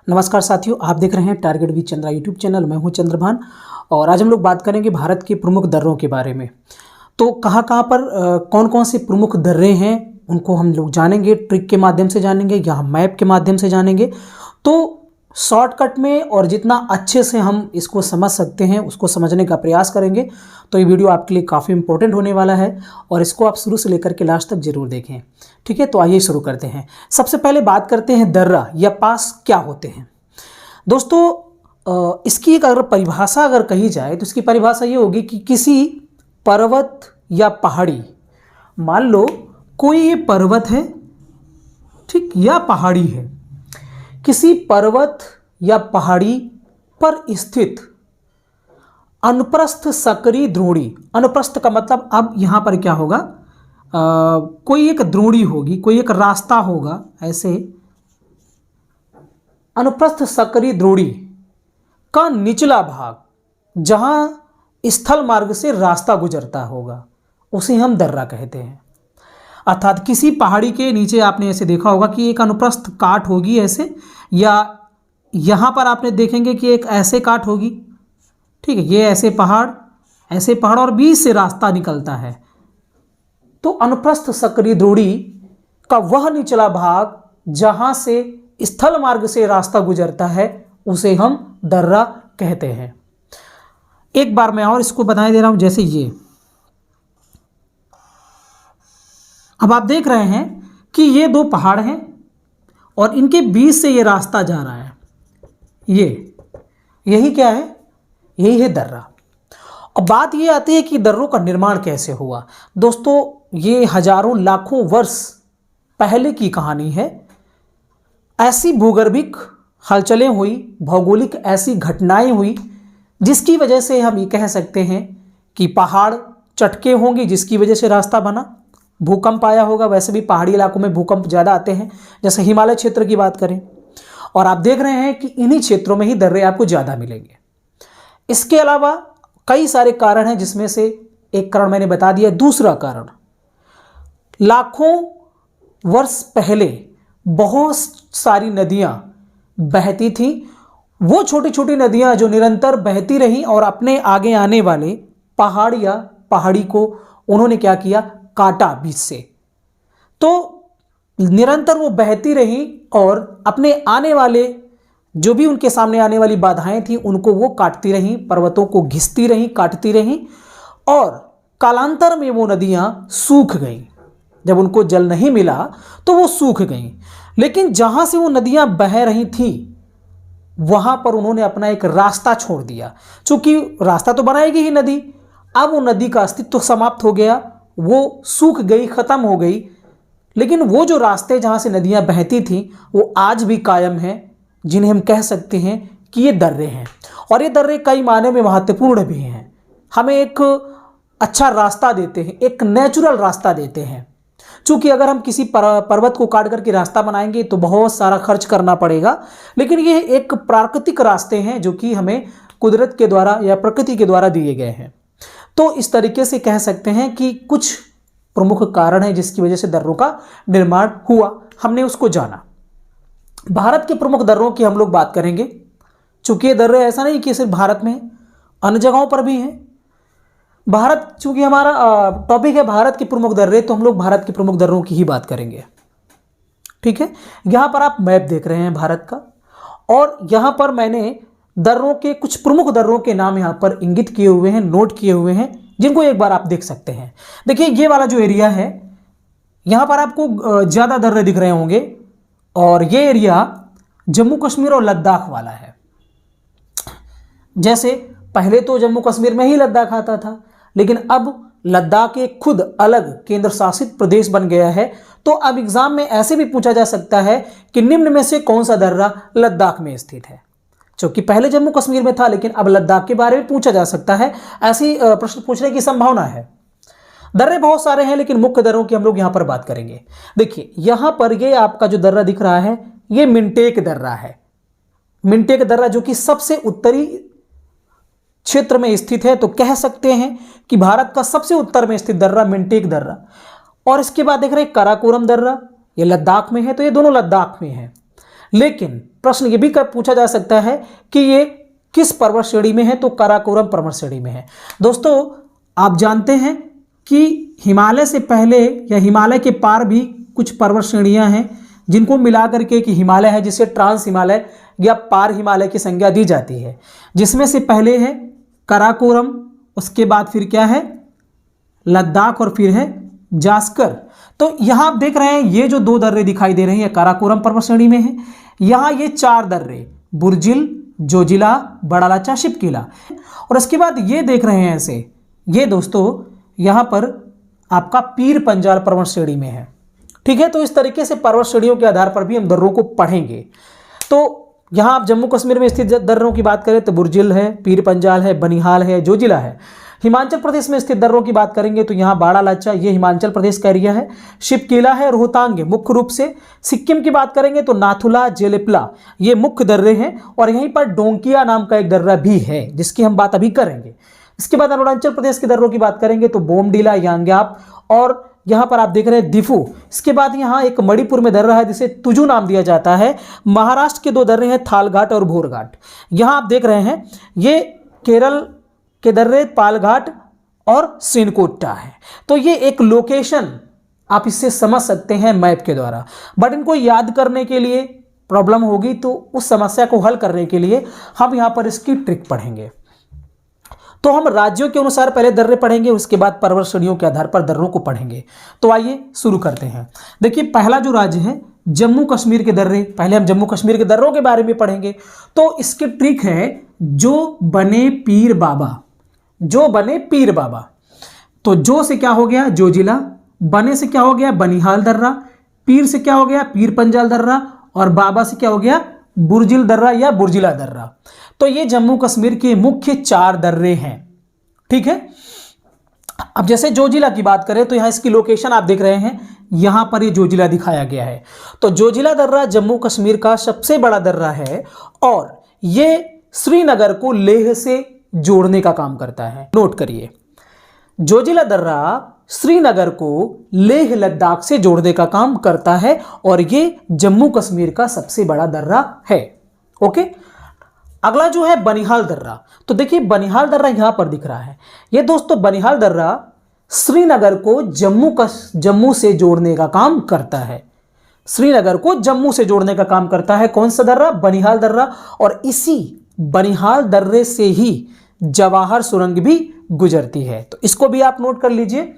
नमस्कार साथियों, आप देख रहे हैं target with Chandra YouTube channel. मैं हूं चंद्रभान और आज हम लोग बात करेंगे भारत के प्रमुख दर्रों के बारे में। तो कहाँ कहाँ पर कौन कौन से प्रमुख दर्रे हैं उनको हम लोग जानेंगे, ट्रिक के माध्यम से जानेंगे या मैप के माध्यम से जानेंगे। तो शॉर्टकट में और जितना अच्छे से हम इसको समझ सकते हैं उसको समझने का प्रयास करेंगे। तो ये वीडियो आपके लिए काफ़ी इंपॉर्टेंट होने वाला है और इसको आप शुरू से लेकर के लास्ट तक जरूर देखें। ठीक है, तो आइए शुरू करते हैं। सबसे पहले बात करते हैं दर्रा या पास क्या होते हैं। दोस्तों, इसकी एक अगर परिभाषा अगर कही जाए तो इसकी परिभाषा ये होगी कि किसी पर्वत या पहाड़ी, मान लो कोई ये पर्वत है, ठीक, या पहाड़ी है, किसी पर्वत या पहाड़ी पर स्थित अनुप्रस्थ सकरी द्रोणी। अनुप्रस्थ का मतलब अब यहाँ पर क्या होगा, कोई एक द्रोणी होगी, कोई एक रास्ता होगा, ऐसे अनुप्रस्थ सकरी द्रोणी का निचला भाग जहाँ स्थल मार्ग से रास्ता गुजरता होगा उसे हम दर्रा कहते हैं। अर्थात किसी पहाड़ी के नीचे आपने ऐसे देखा होगा कि एक अनुप्रस्थ काट होगी ऐसे, या यहाँ पर आपने देखेंगे कि एक ऐसे काट होगी, ठीक है, ये ऐसे पहाड़ और बीच से रास्ता निकलता है। तो अनुप्रस्थ सकरी द्रोणी का वह निचला भाग जहाँ से स्थल मार्ग से रास्ता गुजरता है उसे हम दर्रा कहते हैं। एक बार मैं और इसको बताए दे रहा हूँ, जैसे ये अब आप देख रहे हैं कि ये दो पहाड़ हैं और इनके बीच से ये रास्ता जा रहा है, यही क्या है, यही है दर्रा। अब बात ये आती है कि दर्रों का निर्माण कैसे हुआ। दोस्तों, ये हजारों लाखों वर्ष पहले की कहानी है। ऐसी भूगर्भिक हलचलें हुई, भौगोलिक ऐसी घटनाएं हुई जिसकी वजह से हम ये कह सकते हैं कि पहाड़ चटके होंगे जिसकी वजह से रास्ता बना। भूकंप आया होगा, वैसे भी पहाड़ी इलाकों में भूकंप ज़्यादा आते हैं, जैसे हिमालय क्षेत्र की बात करें, और आप देख रहे हैं कि इन्हीं क्षेत्रों में ही दर्रे आपको ज़्यादा मिलेंगे। इसके अलावा कई सारे कारण हैं जिसमें से एक कारण मैंने बता दिया। दूसरा कारण, लाखों वर्ष पहले बहुत सारी नदियाँ बहती थीं। वो छोटी छोटी नदियाँ जो निरंतर बहती रहीं और अपने आगे आने वाले पहाड़ या पहाड़ी को उन्होंने क्या किया, काटा बीच से। तो निरंतर वो बहती रहीं और अपने आने वाले जो भी उनके सामने आने वाली बाधाएं थी उनको वो काटती रहीं, पर्वतों को घिसती रहीं, काटती रहीं, और कालांतर में वो नदियाँ सूख गईं। जब उनको जल नहीं मिला तो वो सूख गईं। लेकिन जहाँ से वो नदियाँ बह रही थीं वहाँ पर उन्होंने अपना एक रास्ता छोड़ दिया। चूँकि रास्ता तो बनाएगी ही नदी, अब वो नदी का अस्तित्व तो समाप्त हो गया, वो सूख गई, ख़त्म हो गई। लेकिन वो जो रास्ते जहाँ से नदियाँ बहती थीं वो आज भी कायम हैं, जिन्हें हम कह सकते हैं कि ये दर्रे हैं। और ये दर्रे कई मायने में महत्वपूर्ण भी हैं, हमें एक अच्छा रास्ता देते हैं, एक नेचुरल रास्ता देते हैं। चूँकि अगर हम किसी पर्वत को काट करके रास्ता बनाएंगे तो बहुत सारा खर्च करना पड़ेगा, लेकिन ये एक प्राकृतिक रास्ते हैं जो कि हमें कुदरत के द्वारा या प्रकृति के द्वारा दिए गए हैं। तो इस तरीके से कह सकते हैं कि कुछ प्रमुख कारण हैं जिसकी वजह से दर्रों का निर्माण हुआ, हमने उसको जाना। भारत के प्रमुख दर्रों की हम लोग बात करेंगे। चूँकि ये दर्रे ऐसा नहीं कि सिर्फ भारत में, अन्य जगहों पर भी हैं। भारत, चूँकि हमारा टॉपिक है भारत के प्रमुख दर्रे, तो हम लोग भारत के प्रमुख दर्रों की ही बात करेंगे। ठीक है, यहाँ पर आप मैप देख रहे हैं भारत का, और यहाँ पर मैंने दर्रों के कुछ प्रमुख दर्रों के नाम यहाँ पर इंगित किए हुए हैं, नोट किए हुए हैं, जिनको एक बार आप देख सकते हैं। देखिए, ये वाला जो एरिया है यहाँ पर आपको ज़्यादा दर्रे दिख रहे होंगे, और ये एरिया जम्मू कश्मीर और लद्दाख वाला है। जैसे पहले तो जम्मू कश्मीर में ही लद्दाख आता था, लेकिन अब लद्दाख एक खुद अलग केंद्र शासित प्रदेश बन गया है। तो अब एग्जाम में ऐसे भी पूछा जा सकता है कि निम्न में से कौन सा दर्रा लद्दाख में स्थित है। क्योंकि पहले जम्मू कश्मीर में था लेकिन अब लद्दाख के बारे में पूछा जा सकता है, ऐसी प्रश्न पूछने की संभावना है। दर्रे बहुत सारे हैं लेकिन मुख्य दर्रों की हम लोग यहाँ पर बात करेंगे। देखिए, यहाँ पर ये आपका जो दर्रा दिख रहा है ये मिंटेक दर्रा है। मिंटेक दर्रा जो कि सबसे उत्तरी क्षेत्र में स्थित है, तो कह सकते हैं कि भारत का सबसे उत्तर में स्थित दर्रा मिंटेक दर्रा। और इसके बाद देख रहे हैं काराकोरम दर्रा, ये लद्दाख में है, तो ये दोनों लद्दाख में है। लेकिन प्रश्न ये भी पूछा जा सकता है कि ये किस पर्वत श्रेणी में है, तो काराकोरम पर्वत श्रेणी में है। दोस्तों आप जानते हैं कि हिमालय से पहले या हिमालय के पार भी कुछ पर्वत श्रेणियां हैं जिनको मिलाकर के कि हिमालय है, जिसे ट्रांस हिमालय या पार हिमालय की संज्ञा दी जाती है, जिसमें से पहले है काराकोरम, उसके बाद फिर क्या है लद्दाख और फिर है जास्कर। तो यहां आप देख रहे हैं ये जो 2 दर्रे दिखाई दे रही हैं काराकोरम पर्वत श्रेणी में है। यहां ये 4 दर्रे बुर्जिल, जोजिला, बड़ा लाचा, शिपकीला, और उसके बाद ये देख रहे हैं ऐसे, ये दोस्तों यहां पर आपका पीर पंजाल पर्वत श्रेणी में है। ठीक है, तो इस तरीके से पर्वत श्रेणियों के आधार पर भी हम दर्रों को पढ़ेंगे। तो यहां आप जम्मू कश्मीर में स्थित दर्रों की बात करें तो बुर्जिल है, पीर पंजाल है, बनिहाल है, जोजिला है। हिमाचल प्रदेश में स्थित दर्रों की बात करेंगे तो यहाँ बाड़ा लाचा, ये हिमाचल प्रदेश का एरिया है। शिपकीला है, रोहतांग है मुख्य रूप से। सिक्किम की बात करेंगे तो नाथुला, जेलेपला ये मुख्य दर्रे हैं, और यहीं पर डोंकिया नाम का एक दर्रा भी है जिसकी हम बात अभी करेंगे। इसके बाद अरुणाचल प्रदेश के दर्रों की बात करेंगे तो बोमडीला, यांग्याप, और यहाँ पर आप देख रहे हैं दिफू। इसके बाद यहाँ एक मणिपुर में दर्रा है जिसे तुजू नाम दिया जाता है। महाराष्ट्र के 2 दर्रे हैं थालघाट और भोरघाट। यहाँ आप देख रहे हैं ये केरल के दर्रे पालघाट और श्रीनकोट्टा है। तो ये एक लोकेशन आप इससे समझ सकते हैं मैप के द्वारा, बट इनको याद करने के लिए प्रॉब्लम होगी, तो उस समस्या को हल करने के लिए हम यहाँ पर इसकी ट्रिक पढ़ेंगे। तो हम राज्यों के अनुसार पहले दर्रे पढ़ेंगे, उसके बाद पर्वत श्रेणियों के आधार पर दर्रों को पढ़ेंगे। तो आइए शुरू करते हैं। देखिए पहला जो राज्य है जम्मू कश्मीर के दर्रे, पहले हम जम्मू कश्मीर के दर्रों के बारे में पढ़ेंगे। तो इसकी ट्रिक है जो बने पीर बाबा, जो बने पीर बाबा। तो जो से क्या हो गया जोजिला, बने से क्या हो गया बनिहाल दर्रा, पीर से क्या हो गया पीर पंजाल दर्रा, और बाबा से क्या हो गया बुर्जिल दर्रा या बुर्जिला दर्रा। तो ये जम्मू कश्मीर के मुख्य 4 दर्रे हैं। ठीक है, अब जैसे जोजिला की बात करें तो यहां इसकी लोकेशन आप देख रहे हैं, यहां पर ये जोजिला दिखाया गया है। तो जोजिला दर्रा जम्मू कश्मीर का सबसे बड़ा दर्रा है, और ये श्रीनगर को लेह से जोड़ने का काम करता है। नोट करिए, जोजिला दर्रा श्रीनगर को लेह लद्दाख से जोड़ने का काम करता है, और ये जम्मू कश्मीर का सबसे बड़ा दर्रा है। ओके, अगला जो है बनिहाल दर्रा। तो देखिए बनिहाल दर्रा यहां पर दिख रहा है। ये दोस्तों बनिहाल दर्रा श्रीनगर को जम्मू से जोड़ने का काम करता है। श्रीनगर को जम्मू से जोड़ने का काम करता है कौन सा दर्रा बनिहाल दर्रा, और इसी बनिहाल दर्रे से ही जवाहर सुरंग भी गुजरती है। तो इसको भी आप नोट कर लीजिए,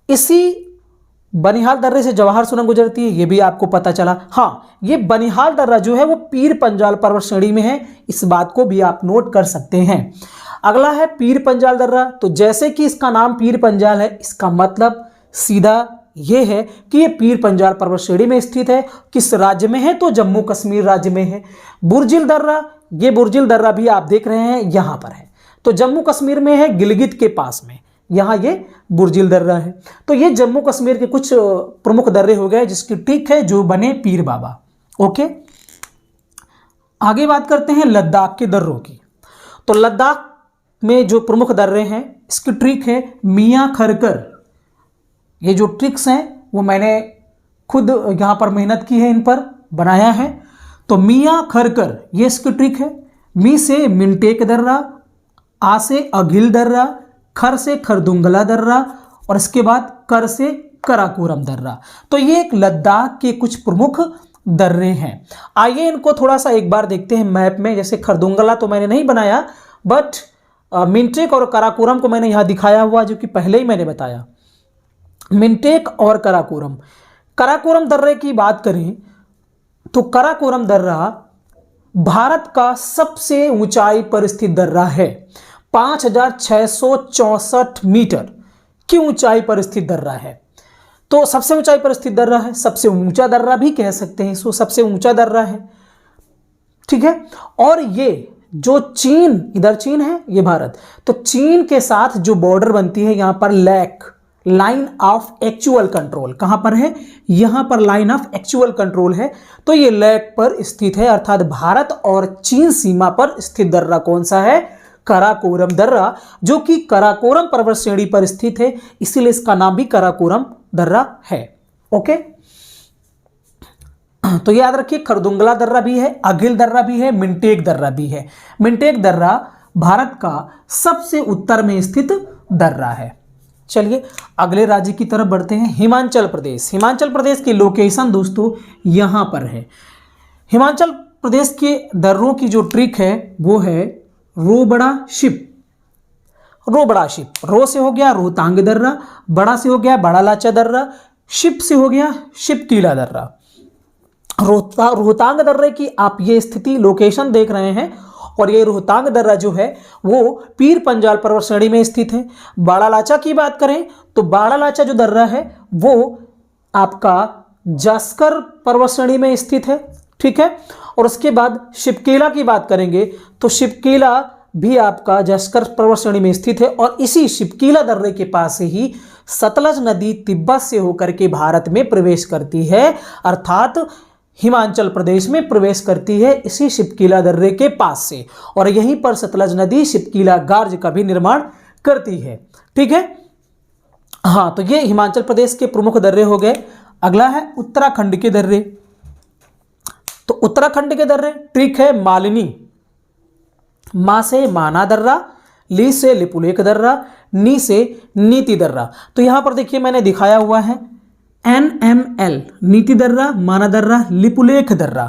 इसी बनिहाल दर्रे से जवाहर सुरंग गुजरती है, ये भी आपको पता चला। हाँ, ये बनिहाल दर्रा जो है वो पीर पंजाल पर्वत श्रेणी में है, इस बात को भी आप नोट कर सकते हैं। अगला है पीर पंजाल दर्रा। तो जैसे कि इसका नाम पीर पंजाल है, इसका मतलब सीधा ये है कि ये पीर पंजाल पर्वत श्रेणी में स्थित है। किस राज्य में है, तो जम्मू कश्मीर राज्य में है। बुर्जिल दर्रा, ये बुर्जिल दर्रा भी आप देख रहे हैं यहां पर है, तो जम्मू कश्मीर में है, गिलगित के पास में, यहां ये बुर्जिल दर्रा है। तो ये जम्मू कश्मीर के कुछ प्रमुख दर्रे हो गए जिसकी ट्रिक है जो बने पीर बाबा। ओके, आगे बात करते हैं लद्दाख के दर्रों की। तो लद्दाख में जो प्रमुख दर्रे हैं इसकी ट्रिक है मियां खरकर। ये जो ट्रिक्स हैं वो मैंने खुद यहां पर मेहनत की है, इन पर बनाया है। तो मियां खरकर ये इसकी ट्रिक है। मी से मिनटेक दर्रा, आ से अघिल दर्रा, खर से खरदुंगला दर्रा, और इसके बाद कर से कराकोरम दर्रा। तो ये एक लद्दाख के कुछ प्रमुख दर्रे हैं। आइए इनको थोड़ा सा एक बार देखते हैं मैप में। जैसे खरदुंगला तो मैंने नहीं बनाया, बट मिनटेक और कराकोरम को मैंने यहाँ दिखाया हुआ, जो कि पहले ही मैंने बताया। मिनटेक और कराकोरम, कराकोरम दर्रे की बात करें तो कराकोरम दर्रा भारत का सबसे ऊंचाई पर स्थित दर्रा है। 5664 मीटर की ऊंचाई पर स्थित दर्रा है। तो सबसे ऊंचाई पर स्थित दर्रा है, सबसे ऊंचा दर्रा भी कह सकते हैं इसको, सबसे ऊंचा दर्रा है। ठीक है, और ये जो चीन, इधर चीन है, ये भारत, तो चीन के साथ जो बॉर्डर बनती है यहां पर lake, line of actual control कहां पर है, यहां पर लाइन ऑफ एक्चुअल कंट्रोल है। तो ये लेक पर स्थित है, अर्थात भारत और चीन सीमा पर स्थित दर्रा कौन सा है, कराकोरम दर्रा, जो कि कराकोरम पर्वत श्रेणी पर स्थित है, इसीलिए इसका नाम भी कराकोरम दर्रा है। ओके, तो याद रखिए, खरदुंगला दर्रा भी है, अघिल दर्रा भी है, मिंटेक दर्रा भी है। मिंटेक दर्रा भारत का सबसे उत्तर में स्थित दर्रा है। चलिए अगले राज्य की तरफ बढ़ते हैं, हिमाचल प्रदेश। हिमाचल प्रदेश की लोकेशन दोस्तों यहां पर है। हिमाचल प्रदेश के दर्रों की जो ट्रिक है वो है रोबड़ा शिप। रोबड़ा शिप, रो से हो गया रोहतांग दर्रा, बड़ा से हो गया बड़ा लाचा दर्रा, शिप से हो गया शिपकीला दर्रा। रोहतांग दर्रे की आप ये स्थिति लोकेशन देख रहे हैं, और ये रोहतांग दर्रा जो है वो पीर पंजाल पर्वत श्रेणी में स्थित है। बाड़ा लाचा की बात करें तो बाड़ा लाचा जो दर्रा है वो आपका जास्कर पर्वत श्रेणी में स्थित है, ठीक है। और उसके बाद शिपकीला की बात करेंगे तो शिपकीला भी आपका जास्कर पर्वत श्रेणी में स्थित है, और इसी शिपकीला दर्रे के पास से ही सतलज नदी तिब्बत से होकर के भारत में प्रवेश करती है, अर्थात हिमाचल प्रदेश में प्रवेश करती है इसी शिपकीला दर्रे के पास से, और यहीं पर सतलज नदी शिपकीला गार्ज का भी निर्माण करती है, ठीक है। हाँ, तो ये हिमाचल प्रदेश के प्रमुख दर्रे हो गए। अगला है उत्तराखंड के दर्रे। तो उत्तराखंड के दर्रे ट्रिक है मालिनी, मा से माना दर्रा, ली से लिपुलेख दर्रा, नी से नीति दर्रा। तो यहां पर देखिए मैंने दिखाया हुआ है NML, नीति दर्रा, माना दर्रा, लिपुलेख दर्रा।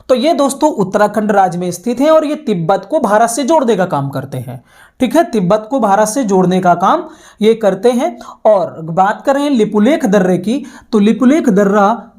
तो ये दोस्तों उत्तराखंड राज्य में स्थित है, और ये तिब्बत को भारत से जोड़ने का काम करते हैं, ठीक है। तिब्बत को भारत से जोड़ने का काम ये करते हैं। और बात करें लिपुलेख दर्रे की, तो लिपुलेख दर्रा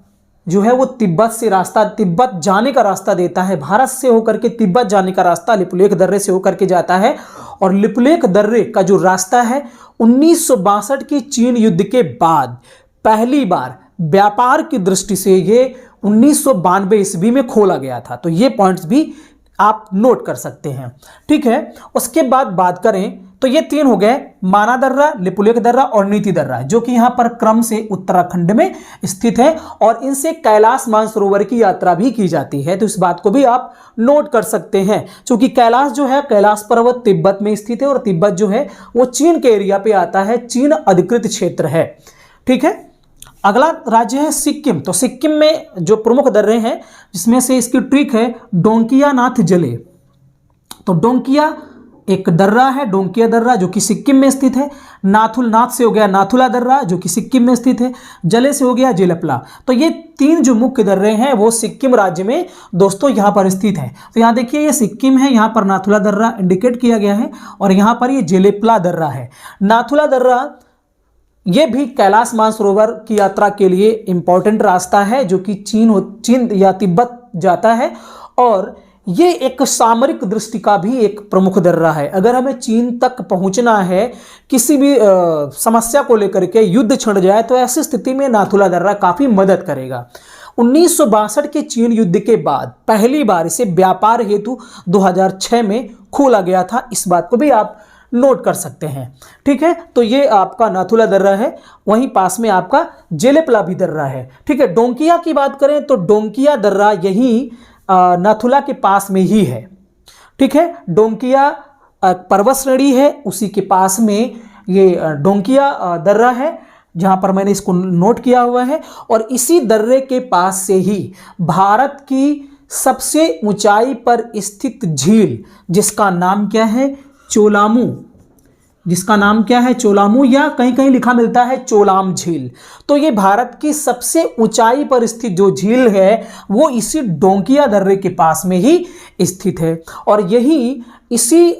जो है वो तिब्बत से रास्ता, तिब्बत जाने का रास्ता देता है। भारत से होकर के तिब्बत जाने का रास्ता लिपुलेख दर्रे से होकर के जाता है। और लिपुलेख दर्रे का जो रास्ता है 1962 की चीन युद्ध के बाद पहली बार व्यापार की दृष्टि से ये 1992 ईस्वी में खोला गया था। तो ये पॉइंट्स भी आप नोट कर सकते हैं, ठीक है। उसके बाद बात करें तो ये तीन हो गए, माना दर्रा, लिपुलेख दर्रा और नीति दर्रा, जो कि यहां पर क्रम से उत्तराखंड में स्थित है, और इनसे कैलाश मानसरोवर की यात्रा भी की जाती है। तो इस बात को भी आप नोट कर सकते हैं, क्योंकि कैलाश जो है, कैलाश पर्वत तिब्बत में स्थित है, और तिब्बत जो है वो चीन के एरिया पे आता है, चीन अधिकृत क्षेत्र है, ठीक है। अगला राज्य है सिक्किम। तो सिक्किम में जो प्रमुख दर्रे हैं जिसमें से इसकी ट्रिक है डोंकिया नाथ जले। तो डोंकिया एक दर्रा है, डोंकिया दर्रा, जो कि सिक्किम में स्थित है। नाथुल, नाथ से हो गया नाथुला दर्रा, जो कि सिक्किम में स्थित है। जले से हो गया जेलपला। तो ये तीन जो मुख्य दर्रे हैं वो सिक्किम राज्य में दोस्तों यहाँ पर स्थित है। तो यहाँ देखिए ये सिक्किम है, यहाँ पर नाथुला दर्रा इंडिकेट किया गया है, और यहाँ पर ये जेलेपला दर्रा है। नाथुला दर्रा ये भी कैलाश मानसरोवर की यात्रा के लिए इंपॉर्टेंट रास्ता है, जो कि चीन या तिब्बत जाता है, और ये एक सामरिक दृष्टि का भी एक प्रमुख दर्रा है। अगर हमें चीन तक पहुंचना है, किसी भी समस्या को लेकर के युद्ध छिड़ जाए, तो ऐसी स्थिति में नाथुला दर्रा काफी मदद करेगा। 1962 के चीन युद्ध के बाद पहली बार इसे व्यापार हेतु 2006 में खोला गया था। इस बात को भी आप नोट कर सकते हैं, ठीक है। तो ये आपका नाथुला दर्रा है, वहीं पास में आपका जेलेपला भी दर्रा है, ठीक है। डोंकिया की बात करें तो डोंकिया दर्रा यही नाथुला के पास में ही है, ठीक है। डोंकिया पर्वत श्रेणी है, उसी के पास में ये डोंकिया दर्रा है, जहां पर मैंने इसको नोट किया हुआ है। और इसी दर्रे के पास से ही भारत की सबसे ऊंचाई पर स्थित झील, जिसका नाम क्या है, चोलामू, जिसका नाम क्या है, चोलामू, या कहीं कहीं लिखा मिलता है चोलाम झील। तो ये भारत की सबसे ऊंचाई पर स्थित जो झील है वो इसी डोंकिया दर्रे के पास में ही स्थित है। और यही इसी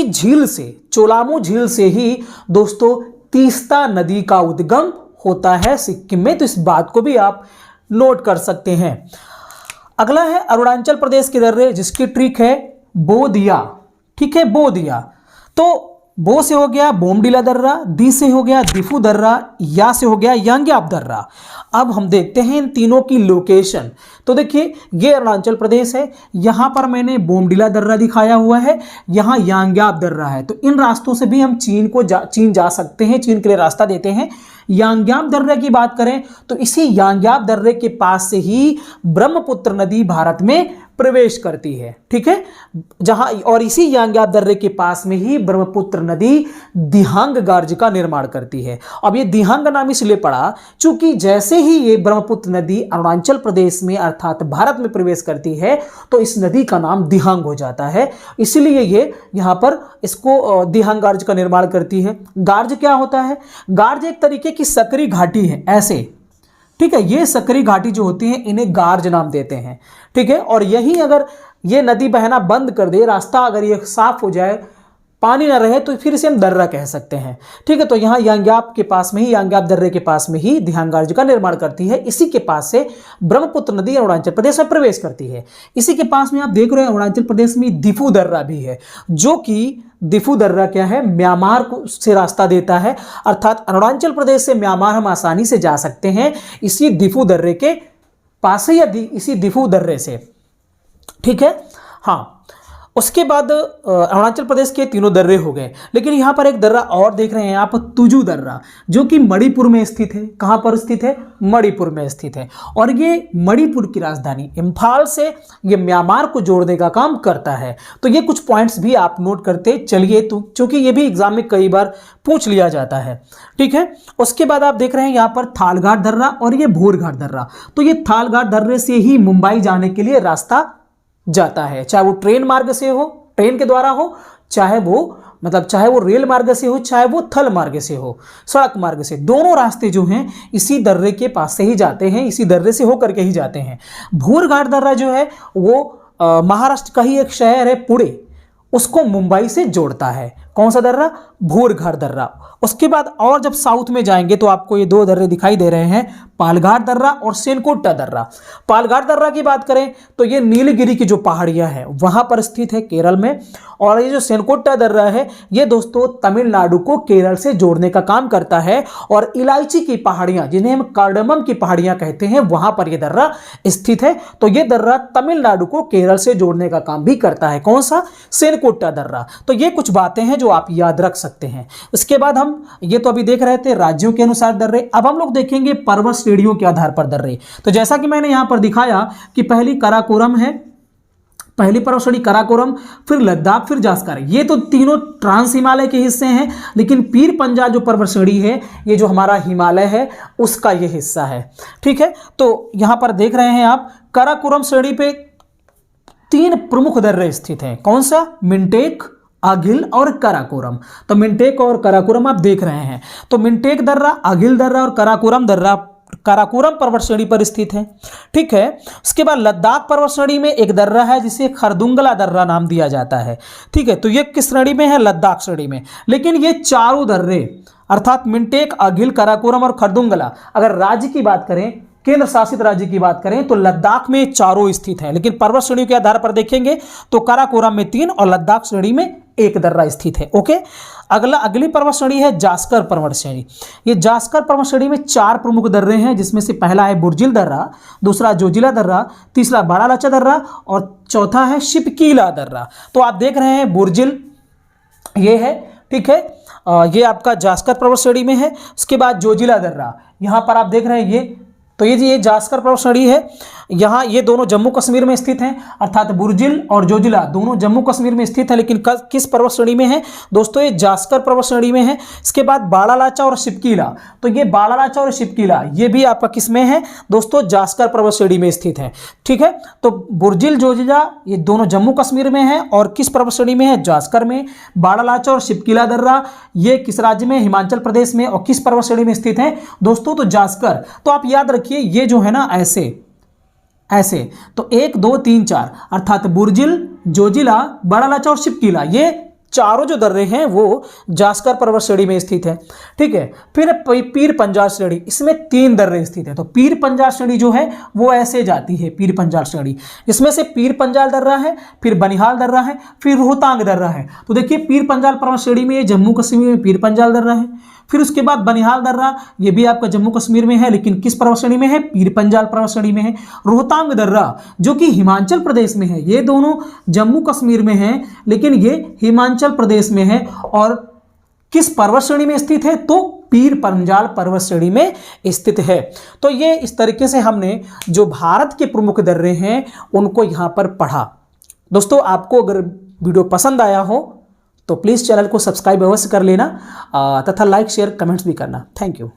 झील से, चोलामू झील से ही दोस्तों तीस्ता नदी का उद्गम होता है सिक्किम में। तो इस बात को भी आप नोट कर सकते हैं। अगला है अरुणाचल प्रदेश के दर्रे, जिसकी ट्रिक है बोदिया, ठीक है, बोदिया। तो बो से हो गया बोमडिला दर्रा, दी से हो गया दिफू दर्रा, या से हो गया यांग्याप दर्रा। अब हम देखते हैं इन तीनों की लोकेशन। तो देखिए ये अरुणाचल प्रदेश है, यहां पर मैंने बोमडिला दर्रा दिखाया हुआ है, यहां यांग्याप दर्रा है। तो इन रास्तों से भी हम चीन जा सकते हैं, चीन के लिए रास्ता देते हैं। यांग्याप दर्रे की बात करें तो इसी यांग्याप दर्रे के पास से ही ब्रह्मपुत्र नदी भारत में प्रवेश करती है। ठीक है, जहां और इसी यांग्याप दर्रे के पास में ही ब्रह्मपुत्र नदी दिहांग गार्ज का निर्माण करती है। अब ये दिहांग नाम इसलिए पड़ा चूंकि जैसे ही ये ब्रह्मपुत्र नदी अरुणाचल प्रदेश में अर्थात भारत में प्रवेश करती है तो इस नदी का नाम दिहांग हो जाता है, इसलिए ये यहां पर इसको दिहांग गार्ज का निर्माण करती है। गार्ज क्या होता है? गार्ज एक तरीके की सकरी घाटी है ऐसे। ठीक है, ये सकरी घाटी जो होती है इन्हें गार्ज नाम देते हैं। ठीक है, और यही अगर ये नदी बहना बंद कर दे, रास्ता अगर ये साफ हो जाए, पानी ना रहे, तो फिर इसे हम दर्रा कह सकते हैं। ठीक है, तो यहाँ यांग्याप के पास में ही, यांग्याप दर्रे के पास में ही दिहांग गार्ज का निर्माण करती है। इसी के पास से ब्रह्मपुत्र नदी अरुणाचल प्रदेश में प्रवेश करती है। इसी के पास में आप देख रहे हैं अरुणाचल प्रदेश में दिफू दर्रा भी है, जो कि दिफू दर्रा क्या है? म्यांमार से रास्ता देता है, अर्थात अरुणाचल प्रदेश से म्यांमार हम आसानी से जा सकते हैं इसी दिफू दर्रे के पास से या इसी दिफू दर्रे से। ठीक है, हाँ। उसके बाद अरुणाचल प्रदेश के तीनों दर्रे हो गए, लेकिन यहाँ पर एक दर्रा और देख रहे हैं आप, तुजू दर्रा, जो कि मणिपुर में स्थित है। कहाँ पर स्थित है? मणिपुर में स्थित है। और ये मणिपुर की राजधानी इम्फाल से ये म्यांमार को जोड़ने का काम करता है। तो ये कुछ पॉइंट्स भी आप नोट करते चलिए, तो क्योंकि ये भी एग्जाम में कई बार पूछ लिया जाता है। ठीक है, उसके बाद आप देख रहे हैं यहाँ पर थालघाट दर्रा और ये भोरघाट दर्रा। तो ये थालघाट दर्रे से ही मुंबई जाने के लिए रास्ता जाता है, चाहे वो ट्रेन मार्ग से हो, ट्रेन के द्वारा हो, चाहे वो रेल मार्ग से हो, चाहे वो थल मार्ग से हो, सड़क मार्ग से। दोनों रास्ते जो हैं इसी दर्रे के पास से ही जाते हैं, इसी दर्रे से होकर के ही जाते हैं। भोरघाट दर्रा जो है वो महाराष्ट्र का ही एक शहर है पुणे, उसको मुंबई से जोड़ता है। कौन सा दर्रा? भोरघाट दर्रा। उसके बाद और जब साउथ में जाएंगे तो आपको ये दो दर्रे दिखाई दे रहे हैं, पालघाट दर्रा और सेनकोटा दर्रा। पालघाट दर्रा की बात करें तो ये नीलगिरी की जो पहाड़ियां हैं वहां पर स्थित है केरल में, और ये जो सेनकोटा दर्रा है ये दोस्तों तमिलनाडु को केरल से जोड़ने का काम करता है। और इलायची की पहाड़ियां, जिन्हें हम कार्डमम की पहाड़ियां कहते हैं, वहां पर यह दर्रा स्थित है। तो यह दर्रा तमिलनाडु को केरल से जोड़ने का काम भी करता है। कौन सा? सेनकोटा दर्रा। तो ये कुछ बातें हैं जो आप याद रख सकते हैं। इसके बाद हम ये तो अभी देख रहे थे राज्यों के अनुसार दर्रे, अब हम लोग देखेंगे पर्वत श्रेणियों के आधार पर दर्रे। तो जैसा कि मैंने यहां पर दिखाया कि पहली काराकोरम है, पहली पर्वत श्रेणी काराकोरम, फिर लद्दाख, फिर जास्कर। ये तो तीनों ट्रांस हिमालय के हिस्से हैं, लेकिन पीर पंजाल जो पर्वत श्रेणी है ये जो हमारा हिमालय है उसका ये हिस्सा है। ठीक है, तो यहां पर देख रहे हैं आप काराकोरम श्रेणी पे 3 प्रमुख दर्रे स्थित हैं। कौन सा? मिंटेक, आगिल और काराकोरम। तो मिंटेक और काराकोरम आप देख रहे हैं। तो मिंटेक दर्रा, आगिल दर्रा और काराकोरम दर्रा काराकोरम पर्वत श्रेणी पर स्थित है। ठीक है, उसके बाद लद्दाख पर्वत श्रेणी में एक दर्रा है जिसे खरदुंगला दर्रा नाम दिया जाता है। ठीक है, तो ये किस श्रेणी में है? लद्दाख श्रेणी में। लेकिन ये चारों दर्रे अर्थात मिंटेक, आगिल, काराकोरम और खरदुंगला, अगर राज्य की बात करें, केंद्र शासित राज्य की बात करें, तो लद्दाख में चारों स्थित हैं। लेकिन पर्वत श्रेणी के आधार पर देखेंगे तो काराकोरम में 3 और लद्दाख श्रेणी में 1 दर्रा स्थित है। ओके, अगली पर्वत श्रेणी है जास्कर पर्वत श्रेणी। ये जास्कर पर्वत श्रेणी में 4 प्रमुख दर्रे हैं, जिसमें से पहला है बुर्जिल दर्रा, दूसरा जोजिला दर्रा, तीसरा बड़ा लाचा दर्रा और चौथा है शिपकीला दर्रा। तो आप देख रहे हैं बुर्जिल ये है। ठीक है, ये आपका जास्कर पर्वत श्रेणी में है। उसके बाद जोजिला दर्रा, यहाँ पर आप देख रहे हैं ये जास्कर पर्वत श्रेणी है। यहाँ ये दोनों जम्मू कश्मीर में स्थित हैं, अर्थात बुर्जिल और जोजिला दोनों जम्मू कश्मीर में स्थित है। लेकिन किस पर्वत श्रेणी में है दोस्तों? ये जास्कर पर्वत श्रेणी में है। इसके बाद बाड़ा लाचा और शिपकीला, तो ये बाड़ा लाचा और शिपकीला ये भी आपका किस में है दोस्तों? जास्कर पर्वत श्रेणी में स्थित है। ठीक है, तो बुर्जिल, जोजिला ये दोनों जम्मू कश्मीर में है और किस पर्वत श्रेणी में है? जास्कर में। बाड़ा लाचा और शिपकीला दर्रा ये किस राज्य में? हिमाचल प्रदेश में। और किस पर्वत श्रेणी में स्थित है दोस्तों? तो जास्कर। तो आप याद रखिए ये जो है ना ऐसे तो 1 2 3 4 अर्थात बुर्जिल, जोजिला, बड़ा लाचा और शिपकीला ये चारों जो दर्रे हैं वो जास्कर पर्वत श्रेणी में स्थित है। ठीक है, फिर पीर पंजाल श्रेणी, इसमें 3 दर्रे स्थित है। तो पीर पंजाल श्रेणी जो है वो ऐसे जाती है, पीर पंजाल श्रेणी, इसमें से पीर पंजाल दर्रा है, फिर बनिहाल दर्रा है, फिर रोहतांग दर्रा है। तो देखिए पीर पंजाल पर्वत श्रेणी में जम्मू कश्मीर में पीर पंजाल दर्रा है। फिर उसके बाद बनिहाल दर्रा ये भी आपका जम्मू कश्मीर में है, लेकिन किस पर्वत श्रेणी में है? पीर पंजाल पर्वत श्रेणी में है। रोहतांग दर्रा जो कि हिमाचल प्रदेश में है, ये दोनों जम्मू कश्मीर में है लेकिन ये हिमाचल प्रदेश में है। और किस पर्वत श्रेणी में स्थित है? तो पीर पंजाल पर्वत श्रेणी में स्थित है। तो ये इस तरीके से हमने जो भारत के प्रमुख दर्रे हैं उनको यहां पर पढ़ा। दोस्तों, आपको अगर वीडियो पसंद आया हो तो प्लीज़ चैनल को सब्सक्राइब अवश्य कर लेना तथा लाइक शेयर कमेंट्स भी करना। Thank you.